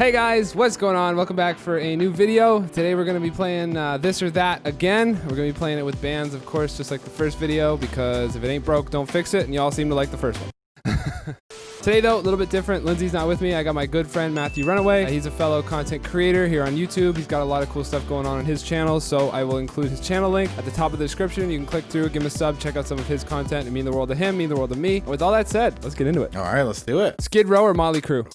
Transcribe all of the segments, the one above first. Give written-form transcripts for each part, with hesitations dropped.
Hey guys, what's going on? Welcome back for a new video. Today we're going to be playing This or That again. We're going to be playing it with bands, of course, just like the first video, because if it ain't broke, don't fix it, and y'all seem to like the first one. Today though, a little bit different. Lindsay's not with me. I got my good friend Matthew Runaway. He's a fellow content creator here on YouTube. He's got a lot of cool stuff going on his channel, so I will include his channel link at the top of the description. You can click through, give him a sub, check out some of his content. It mean the world to him, mean the world to me. And with all that said, let's get into it. All right, let's do it. Skid Row or Motley Crue?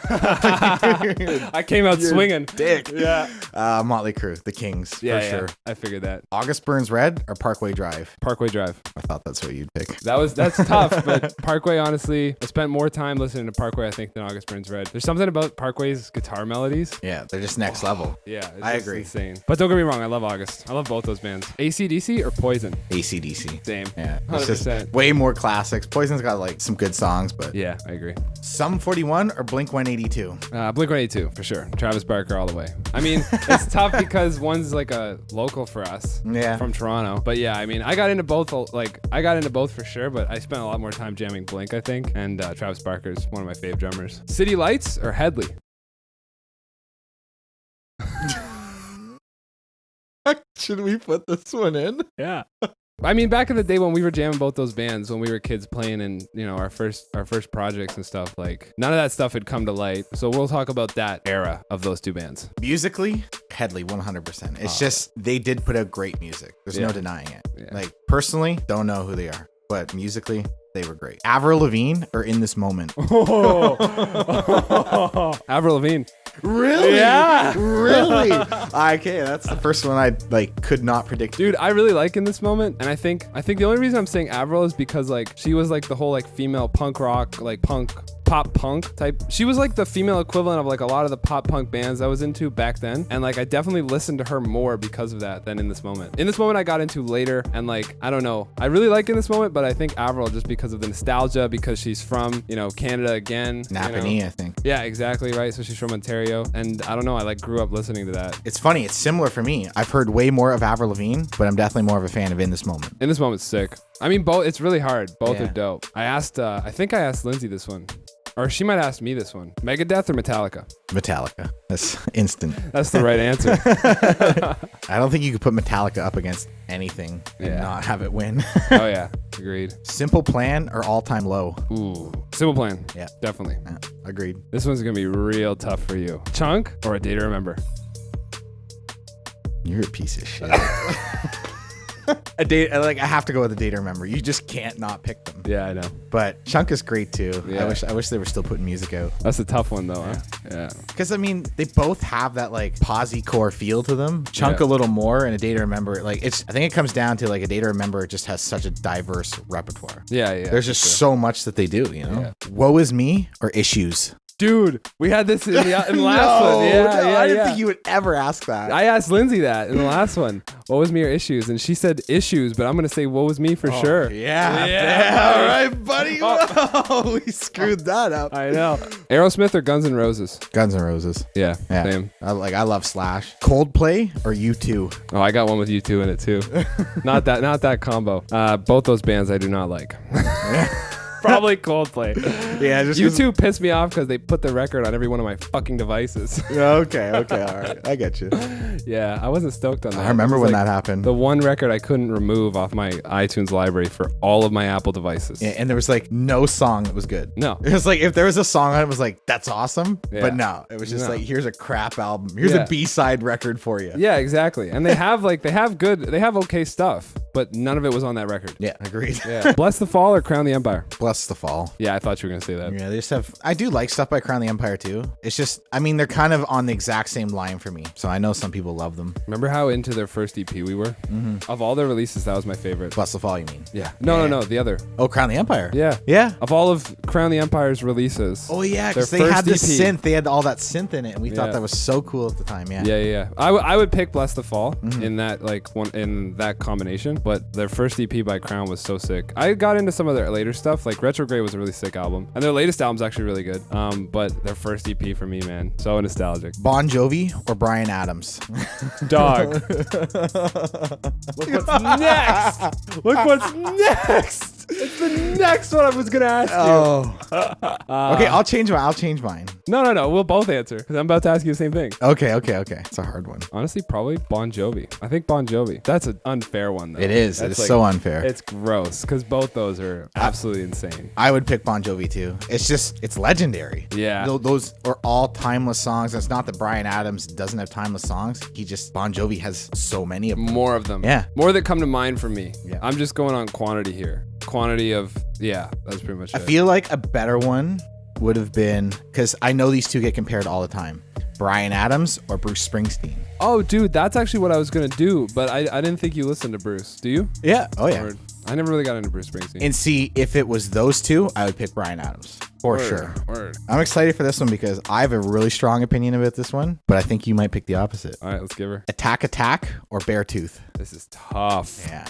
I came out swinging. Dick. Yeah. Motley Crue, the Kings, for sure. I figured that. August Burns Red or Parkway Drive? Parkway Drive. I thought that's what you'd pick. That's tough, but Parkway, honestly, I spent more time listening to Parkway, I think, than August Burns Red. There's something about Parkway's guitar melodies. Yeah, they're just next level. Yeah, it's I just agree. insane. But don't get me wrong, I love August. I love both those bands. AC/DC or Poison? AC/DC. Same. Yeah, 100%. it's just way more classics. Poison's got like some good songs, but Yeah, I agree. Sum 41 or Blink 182? Blink-182 for sure. Travis Barker all the way. I mean, it's tough because one's like a local for us. Yeah. From Toronto. But yeah, I mean, I got into both for sure, but I spent a lot more time jamming Blink, I think. And Travis Barker's one of my fave drummers. City Lights or Headley? Should we put this one in? Yeah. I mean, back in the day when we were jamming both those bands, when we were kids playing in, you know, our first projects and stuff, like none of that stuff had come to light. So we'll talk about that era of those two bands. Musically, Headley 100%. It's just they did put out great music. There's no denying it. Yeah. Like personally, don't know who they are, but musically, they were great. Avril Lavigne or In This Moment? Avril Lavigne. Really? Yeah. Really? Okay, that's the first one I could not predict. Dude, I really like In This Moment, and I think the only reason I'm saying Avril is because like she was like the whole like female punk rock, like pop punk type. She was like the female equivalent of like a lot of the pop punk bands I was into back then, and like I definitely listened to her more because of that than In This Moment. In This Moment I got into later, and like I don't know, I really like In This Moment, but I think Avril just because of the nostalgia, because she's from, you know, Canada again. Napanee, you know? I think. Yeah, exactly right. So she's from Ontario, and I don't know, I like grew up listening to that. It's funny, it's similar for me. I've heard way more of Avril Lavigne, but I'm definitely more of a fan of In This Moment. In This Moment's sick. I mean, both. It's really hard. Both Yeah. are dope. I think I asked Lindsay this one, or she might ask me this one. Megadeth or Metallica? Metallica. That's instant. That's the right answer. I don't think you could put Metallica up against anything and not have it win. Oh yeah, agreed. Simple Plan or All Time Low? Ooh, Simple Plan. Yeah. Definitely. Yeah, agreed. This one's gonna be real tough for you. Chunk or A Day to Remember? You're a piece of shit. I have to go with A Day to Remember. You just can't not pick them. Yeah, I know. But Chunk is great too. Yeah. I wish they were still putting music out. That's a tough one though. Huh? Yeah. Because I mean, they both have that like posi-core feel to them. Chunk a little more, and A Day to Remember, like I think it comes down to like A Day to Remember just has such a diverse repertoire. Yeah, yeah. There's just so much that they do, you know. Yeah. Woe Is Me or Issues? Dude, we had this in the last one. Yeah, I didn't think you would ever ask that. I asked Lindsay that in the last one. What was me or Issues? And she said Issues, but I'm going to say what was me for sure. Yeah. All right, buddy. Whoa, we screwed that up. I know. Aerosmith or Guns N' Roses? Guns N' Roses. Yeah. Same. I love Slash. Coldplay or U2? Oh, I got one with U2 in it too. not that combo. Both those bands I do not like. Probably Coldplay. Yeah, just U2 pissed me off because they put the record on every one of my fucking devices. Okay, all right. I get you. Yeah, I wasn't stoked on that. I remember when that happened. The one record I couldn't remove off my iTunes library for all of my Apple devices. Yeah, and there was like no song that was good. No. It was like if there was a song on it, it was like, that's awesome. Yeah. But no, it was just like, here's a crap album. Here's a B-side record for you. Yeah, exactly. And they have okay stuff, but none of it was on that record. Yeah, agreed. Yeah. Bless the Fall or Crown the Empire? Bless the Fall. Yeah, I thought you were going to say that. Yeah, they just have, I do like stuff by Crown the Empire too. It's just, I mean, they're kind of on the exact same line for me. So I know some people love them. Remember how into their first EP we were? Mm-hmm. Of all their releases, that was my favorite. Bless the Fall, you mean? Yeah. No, the other. Oh, Crown the Empire. Yeah. Yeah. Of all of Crown the Empire's releases. Oh yeah, because they had the synth. They had all that synth in it, and we thought that was so cool at the time. Yeah. Yeah. I would pick Bless the Fall in that in that combination, but their first EP by Crown was so sick. I got into some of their later stuff, like Retrograde was a really sick album, and their latest album's actually really good. But their first EP for me, man, so nostalgic. Bon Jovi or Bryan Adams? Dog. Look what's next. Look what's next. It's the next one I was gonna ask you. Oh. Okay, I'll change mine. No. We'll both answer because I'm about to ask you the same thing. Okay. It's a hard one. Honestly, probably Bon Jovi. I think Bon Jovi. That's an unfair one, though. It is. That's It is so unfair. It's gross because both those are absolutely insane. I would pick Bon Jovi too. It's legendary. Yeah. Those are all timeless songs. It's not that Bryan Adams doesn't have timeless songs. Bon Jovi has so many of them. More of them. Yeah. More that come to mind for me. Yeah. I'm just going on quantity here. Quantity of, that's pretty much it. I feel like a better one would have been, because I know these two get compared all the time, Bryan Adams or Bruce Springsteen. Oh, dude, that's actually what I was going to do, but I didn't think you listened to Bruce. Do you? Yeah. Oh, yeah. Or, I never really got into Bruce Springsteen. And see, if it was those two, I would pick Bryan Adams. For sure. Word. I'm excited for this one because I have a really strong opinion about this one, but I think you might pick the opposite. All right, let's give her. Attack Attack or Beartooth? This is tough. Yeah.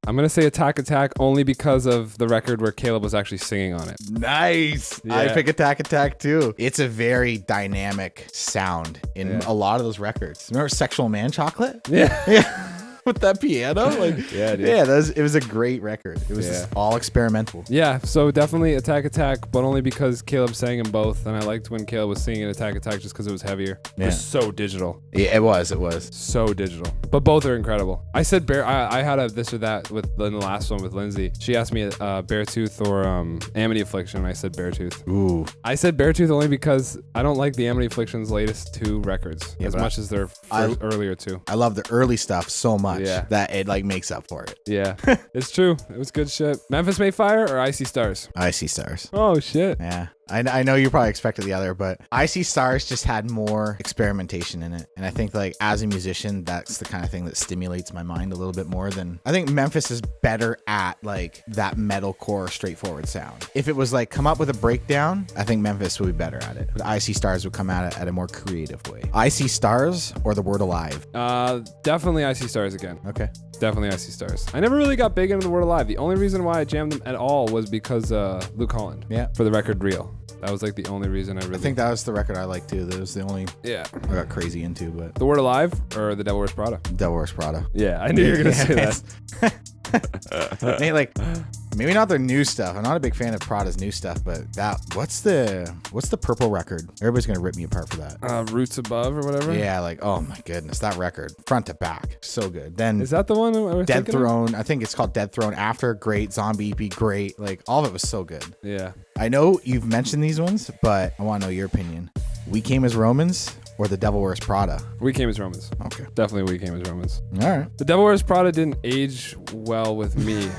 I'm going to say Attack Attack only because of the record where Caleb was actually singing on it. Nice. Yeah. I pick Attack Attack too. It's a very dynamic sound in a lot of those records. Remember Sexual Man Chocolate? Yeah. Yeah. With that piano, Yeah, dude. Yeah, it was a great record. It was just all experimental. Yeah, so definitely Attack Attack, but only because Caleb sang in both, and I liked when Caleb was singing Attack Attack just because it was heavier. Yeah. It was so digital. Yeah, it was. So digital. But both are incredible. I said I had a this or that in the last one with Lindsay. She asked me Beartooth or Amity Affliction, and I said Beartooth. Ooh. I said Beartooth only because I don't like the Amity Affliction's latest two records as much as their earlier two. I love the early stuff so much that it makes up for it. Yeah, it's true. It was good shit. Memphis May Fire or Icy Stars? Icy Stars. Oh, shit. Yeah. I know you probably expected the other, but Icy Stars just had more experimentation in it. And I think as a musician, that's the kind of thing that stimulates my mind a little bit more than I think Memphis is better at that metalcore straightforward sound. If it was come up with a breakdown, I think Memphis would be better at it. But Icy Stars would come at it at a more creative way. Icy Stars or The Word Alive? Definitely Icy Stars again. Okay. Definitely Icy Stars. I never really got big into The Word Alive. The only reason why I jammed them at all was because Luke Holland. Yeah. For the record Real. That was the only reason I think that was the record I liked too. That was the only I got crazy into. But The Word Alive or The Devil Wears Prada? Devil Wears Prada. Yeah, I knew you were gonna say that. Hey, maybe not their new stuff. I'm not a big fan of Prada's new stuff, but what's the purple record? Everybody's gonna rip me apart for that. Roots Above or whatever. Yeah, oh my goodness, that record front to back, so good. Then is that the one? Dead Throne. I think it's called Dead Throne. After great, Zombie EP great. All of it was so good. Yeah. I know you've mentioned these ones, but I want to know your opinion. We Came as Romans or The Devil Wears Prada? We Came as Romans. Okay. Definitely We Came as Romans. All right. The Devil Wears Prada didn't age well with me,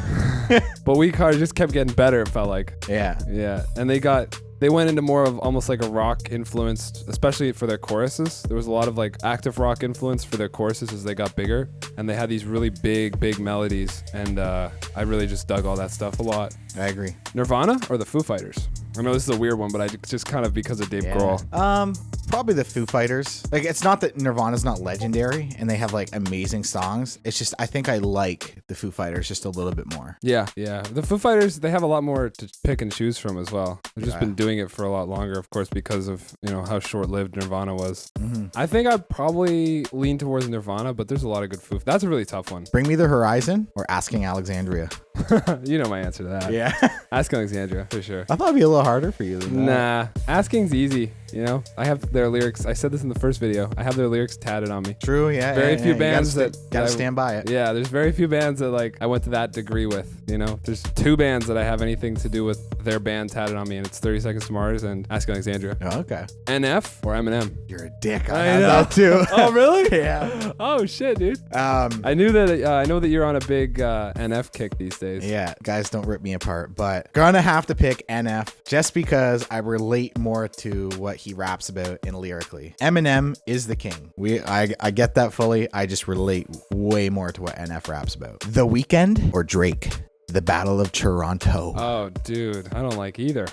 but We Car just kept getting better, it felt like. Yeah. Yeah. And they went into more of almost a rock influenced, especially for their choruses. There was a lot of active rock influence for their choruses as they got bigger. And they had these really big melodies. And I really just dug all that stuff a lot. I agree. Nirvana or the Foo Fighters? I know this is a weird one, but I just kind of because of Dave Grohl. Probably the Foo Fighters. It's not that Nirvana's not legendary and they have amazing songs. It's just I think I like the Foo Fighters just a little bit more. Yeah. The Foo Fighters, they have a lot more to pick and choose from as well. They've just been doing it for a lot longer, of course, because of how short-lived Nirvana was. Mm-hmm. I think I'd probably lean towards Nirvana, but there's a lot of good Foo. That's a really tough one. Bring Me the Horizon or Asking Alexandria? You know my answer to that. Yeah. Asking Alexandria, for sure. I thought it'd be a little harder for you than that. Nah. Asking's easy. I have their lyrics. I said this in the first video. I have their lyrics tatted on me. True, yeah. Very few bands gotta stand by it. Yeah, there's very few bands that I went to that degree with. There's two bands that I have anything to do with their band tatted on me, and it's 30 Seconds to Mars and Ask Alexandria. Oh, okay. NF or Eminem? You're a dick. I have that too. Oh, really? Yeah. Oh shit, dude. I knew that. I know that you're on a big NF kick these days. Yeah, guys, don't rip me apart, but gonna have to pick NF just because I relate more to what he raps about and lyrically. Eminem is the king. I get that fully. I just relate way more to what NF raps about. The Weeknd or Drake? The Battle of Toronto. Oh, dude, I don't like either.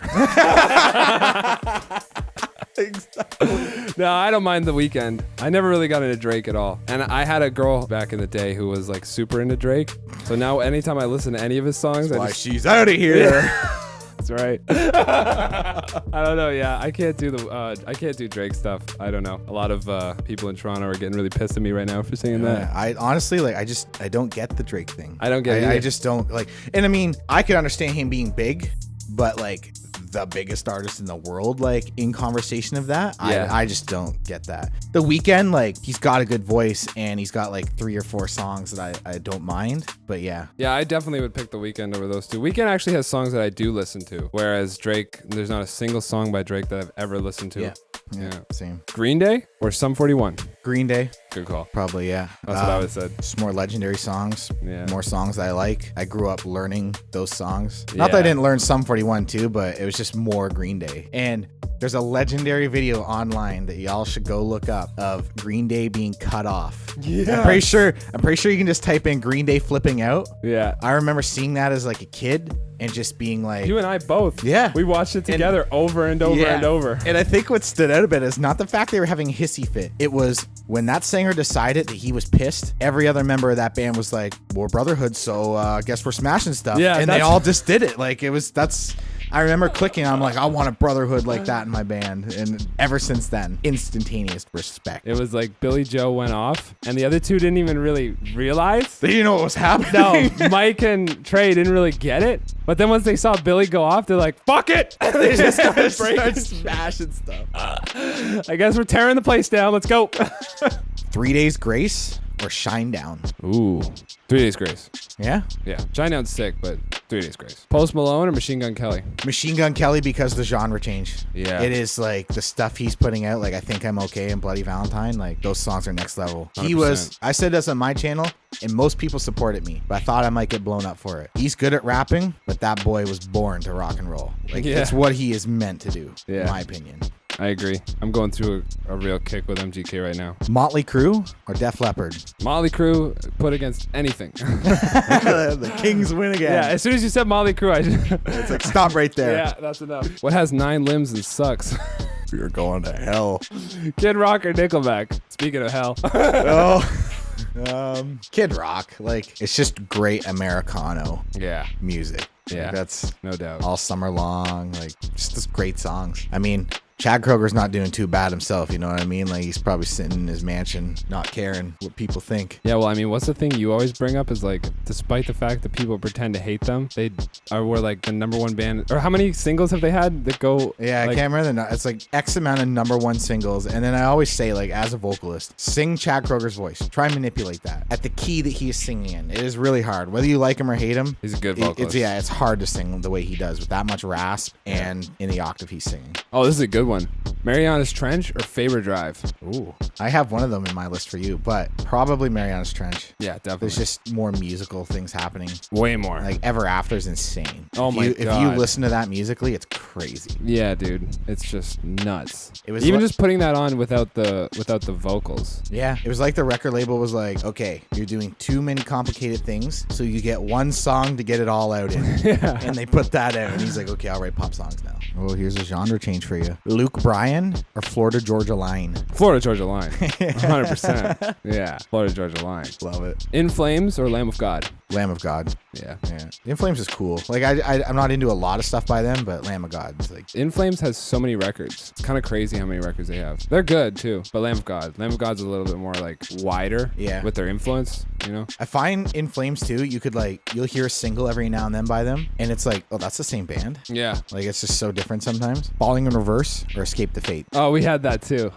Exactly. No, I don't mind The Weeknd. I never really got into Drake at all. And I had a girl back in the day who was super into Drake. So now anytime I listen to any of his songs, she's out of here. That's That's right. I don't know. Yeah, I can't do Drake stuff. I don't know. A lot of people in Toronto are getting really pissed at me right now for saying that. I honestly, like, I don't get the Drake thing. I don't get it. I just don't like. And I mean, I could understand him being big, but like the biggest artist in the world, like in conversation of that, Yeah. I just don't get that. The Weeknd, like, he's got a good voice and he's got like 3 or 4 songs that I don't mind. But yeah. Yeah, I definitely would pick The Weeknd over those two. Weeknd actually has songs that I do listen to, whereas Drake, there's not a single song by Drake that I've ever listened to. Yeah, same. Green Day or Sum 41? Green Day. Good call. Probably, yeah. That's what I would have said. Just more legendary songs. Yeah. More songs that I like. I grew up learning those songs. Not that I Yeah. didn't learn Sum 41 too, but it was just more Green Day. And there's a legendary video online that y'all should go look up of Green Day being cut off. Yeah. I'm pretty sure you can just type in Green Day flipping out. Yeah. I remember seeing that as like a kid and just being like, You and I both. Yeah. We watched it together over and over and over. And I think what stood out a bit is not the fact they were having a hissy fit. It was when that singer decided that he was pissed, every other member of that band was like, we're brotherhood, so I guess we're smashing stuff. Yeah, and they all just did it. Like, I remember clicking. I'm like, I want a brotherhood like that in my band. And ever since then, instantaneous respect. It was like Billy Joe went off, and the other two didn't even really realize. They didn't know what was happening. No, Mike and Trey didn't really get it. But then once they saw Billy go off, they're like, fuck it. They just started breaking, smashing stuff. I guess we're tearing the place down. Let's go. 3 Days Grace or Shine Down? Ooh, 3 Days Grace. Yeah. Yeah, Shinedown's sick, but 3 Days Grace. Post Malone or Machine Gun Kelly? Machine Gun Kelly, because the genre changed. Yeah. It is like the stuff he's putting out, like I Think I'm Okay and Bloody Valentine, like those songs are next level. 100%. I said this on my channel and most people supported me, but I thought I might get blown up for it. He's good at rapping, but that boy was born to rock and roll. Like, it's what he is meant to do, in my opinion. I agree. I'm going through a real kick with MGK right now. Motley Crue or Def Leppard? Motley Crue put against anything. The Kings win again. Yeah, as soon as you said Motley Crue, It's like, stop right there. yeah, that's enough. What has 9 limbs and sucks? You're going to hell. Kid Rock or Nickelback? Speaking of hell. Kid Rock, like, it's just great Americano Yeah. music. Yeah. Like, that's No doubt. all summer long, like, just great songs. I mean, Chad Kroger's not doing too bad himself, you know what I mean? Like, he's probably sitting in his mansion not caring what people think. Yeah, well, I mean, what's the thing you always bring up is like, despite the fact that people pretend to hate them, were like the #1 band. Or how many singles have they had that go? Yeah, like, I can't remember it's like X amount of #1 singles. And then I always say, like, as a vocalist, sing Chad Kroger's voice. Try and manipulate that at the key that he is singing in. It is really hard. Whether you like him or hate him, He's a good vocalist. It's hard to sing the way he does with that much rasp and in the octave he's singing. Oh, this is a good one. Mariana's Trench or Faber Drive? Ooh, I have one of them in my list for you, but probably Mariana's Trench. Yeah, definitely. There's just more musical things happening. way more. Like, Ever After's insane. Oh my If you God. listen to that musically, it's crazy. Yeah, dude, it's just nuts. It was even li- just putting that on without the vocals. Yeah, it was like the record label was like, okay, you're doing too many complicated things, so you get one song to get it all out in. Yeah. And they put that out, and he's like, okay, I'll write pop songs now. Oh, here's a genre change for you. Luke Bryan or Florida Georgia Line? Florida Georgia Line, 100%. Yeah, Florida Georgia Line. Love it. In Flames or Lamb of God? Lamb of God. Yeah. Yeah. In Flames is cool. Like, I'm not into a lot of stuff by them, but Lamb of God is like, In Flames has so many records. It's kind of crazy how many records they have. They're good too, but Lamb of God's a little bit more like wider. Yeah. With their influence, you know. I find In Flames too, you'll hear a single every now and then by them, and it's like, oh, that's the same band. Yeah. Like, it's just so different sometimes. Falling in Reverse or Escape the Fate? Oh, we had that too.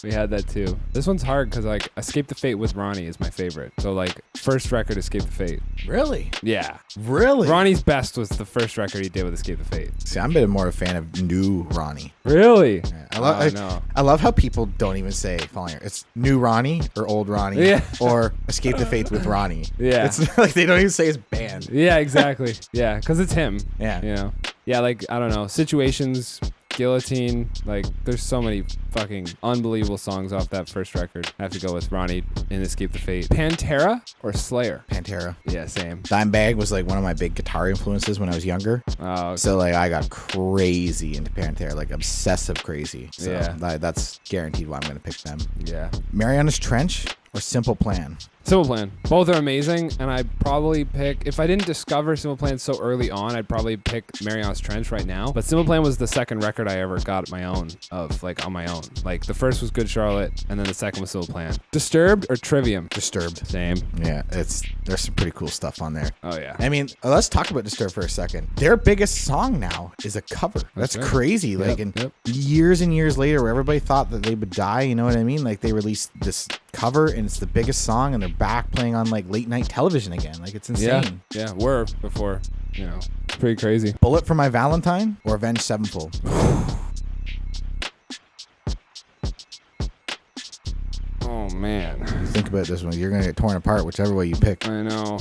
We had that too. This one's hard because like Escape the Fate with Ronnie is my favorite. So like first record Escape the Fate. Really? Yeah. Really? Ronnie's best was the first record he did with Escape the Fate. See, I'm a bit more a fan of new Ronnie. Really? Yeah. I love how people don't even say Falling. It's new Ronnie or old Ronnie. Yeah. Or Escape the Fate with Ronnie. Yeah. It's like they don't even say his band. Yeah, exactly. Yeah, because it's him. Yeah. You know? Yeah, like, I don't know. Situations, Guillotine, like, there's so many fucking unbelievable songs off that first record. I have to go with Ronnie in Escape the Fate. Pantera or Slayer? Pantera. Yeah, same. Dimebag was like one of my big guitar influences when I was younger. Oh, okay. So like I got crazy into Pantera, like obsessive crazy. So Yeah. that's guaranteed why I'm going to pick them. Yeah. Mariana's Trench or Simple Plan? Simple Plan. Both are amazing, and I'd probably pick, if I didn't discover Simple Plan so early on, I'd probably pick Mariana's Trench right now. But Simple Plan was the second record I ever got my own of, like, on my own. Like, the first was Good Charlotte, and then the second was Simple Plan. Disturbed or Trivium? Disturbed. Same. Yeah, there's some pretty cool stuff on there. Oh, yeah. I mean, let's talk about Disturbed for a second. Their biggest song now is a cover. That's right. crazy. Like, years and years later, where everybody thought that they would die, you know what I mean? Like, they released this cover, and it's the biggest song, and they're back playing on, like, late night television again. Like, it's insane. Yeah, were before, you know, pretty crazy. Bullet for My Valentine or Avenged Sevenfold? Oh, man. Think about this one. You're going to get torn apart whichever way you pick. I know.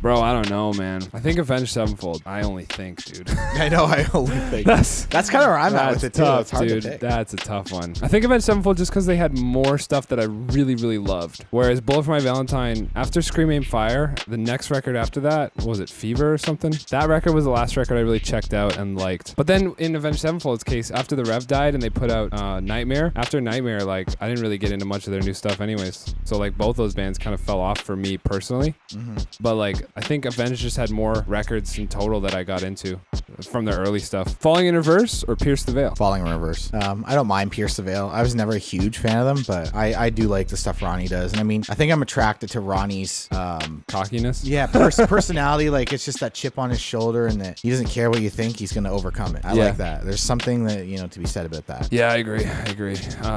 Bro, I don't know, man. I think Avenged Sevenfold. I only think, dude. I know, I only think. That's kind of where I'm at with it, too. Tough, it's hard dude. to pick. That's a tough one. I think Avenged Sevenfold just because they had more stuff that I really, really loved. Whereas Bullet for My Valentine, after Scream Aim Fire, the next record after that, what was it, Fever or something? That record was the last record I really checked out and liked. But then in Avenged Sevenfold's case, after the Rev died and they put out Nightmare, after Nightmare, like, I didn't really get into much of their new stuff anyways. So, like, both those bands kind of fell off for me personally. But, like, I think Avenged just had more records in total that I got into from their early stuff. Falling in Reverse or Pierce the Veil? Falling in Reverse. I don't mind Pierce the Veil. I was never a huge fan of them, but I do like the stuff Ronnie does. And I mean, I think I'm attracted to Ronnie's cockiness. Yeah, personality. Like, it's just that chip on his shoulder, and that he doesn't care what you think, he's going to overcome it. I like that. There's something that, you know, to be said about that. Yeah, I agree.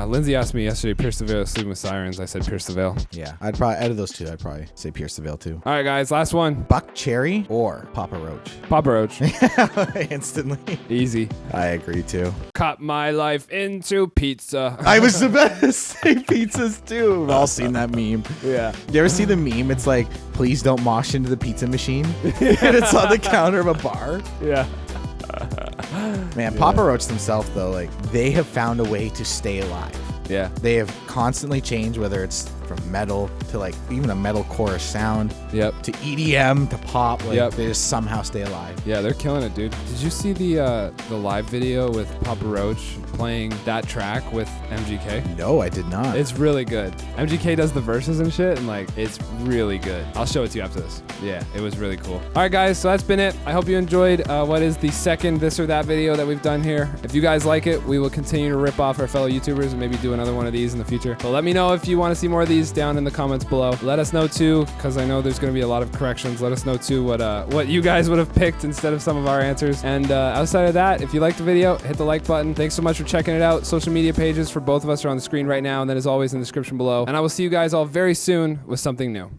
Lindsay asked me yesterday, Pierce the Veil, Sleeping with Sirens. I said Pierce the Veil. Yeah, I'd probably, out of those two, I'd probably say Pierce the Veil too. All right, guys, last one. Buck Cherry or Papa Roach? Papa Roach. Instantly. Easy. I agree too. Cut my life into pizza. I was about to say pizzas too. We've all seen that meme. Yeah. You ever see the meme? It's like, please don't mosh into the pizza machine. And it's on the counter of a bar. Yeah. Man, Papa Roach themselves, though, like, they have found a way to stay alive. Yeah. They have constantly changed, whether it's from metal to, like, even a metal chorus sound. Yep. To EDM to pop. Like, Yep. they just somehow stay alive. Yeah, they're killing it, dude. Did you see the live video with Papa Roach playing that track with MGK? No, I did not. It's really good. MGK does the verses and shit, and, like, it's really good. I'll show it to you after this. Yeah, it was really cool. All right, guys, so that's been it. I hope you enjoyed what is the second This or That video that we've done here. If you guys like it, we will continue to rip off our fellow YouTubers and maybe do another one of these in the future. So let me know if you want to see more of these down in the comments below. Let us know, too, because I know there's going to be a lot of corrections. Let us know, too, what you guys would have picked instead of some of our answers. And outside of that, if you liked the video, hit the like button. Thanks so much for checking it out. Social media pages for both of us are on the screen right now, and then as always in the description below. And I will see you guys all very soon with something new.